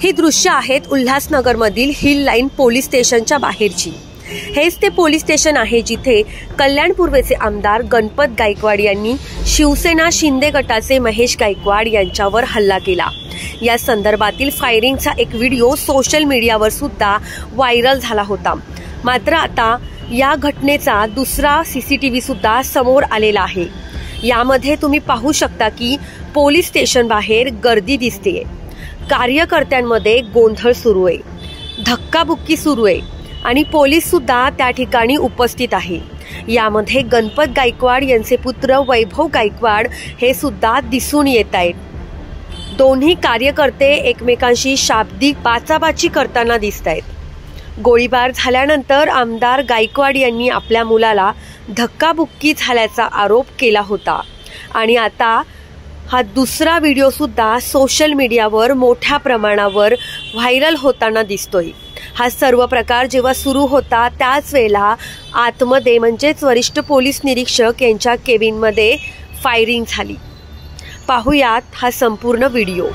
ही दृश्य आहेत उल्हासनगरमधील hill line police स्टेशनच्या बाहेरची। हेच ते पोलीस स्टेशन आहे जिथे कल्याण पूर्वेचे आमदार गणपत गायकवाड यांनी शिवसेना शिंदे गटाचे महेश गायकवाड यांच्यावर हल्ला केला। या संदर्भातील फायरिंगचा एक व्हिडिओ सोशल मीडियावर सुद्धा व्हायरल झाला होता। मात्र आता या घटनेचा दुसरा सीसीटीव्ही सुद्धा समोर आलेला आहे। यामध्ये तुम्ही पाहू शकता की पोलीस स्टेशन बाहेर गर्दी दिसते, कार्यकर्त्यांमध्ये गोंधळ सुरू आहे, धक्काबुक्की सुरू आहे आणि पोलीस सुद्धा त्या ठिकाणी उपस्थित आहे। यामध्ये गणपत गायकवाड यांचे पुत्र वैभव गायकवाड हे सुद्धा दिसून येत आहेत। दोन्ही कार्यकर्ते एकमेकांशी शाब्दिक बाचाबाची करताना दिसत आहेत। गोळीबार झाल्यानंतर आमदार गायकवाड यांनी आपल्या मुलाला धक्काबुक्की झाल्याचा आरोप केला होता आणि आता हा दुसरा व्हिडिओ सुद्धा सोशल मीडियावर मोठ्या प्रमाणावर व्हायरल होताना दिसतोय। हा सर्व प्रकार जेव्हा सुरू होता त्याच वेळेला आतमध्ये म्हणजेच वरिष्ठ पोलीस निरीक्षक यांच्या केबिनमध्ये फायरिंग झाली। पाहुयात हा संपूर्ण व्हिडिओ।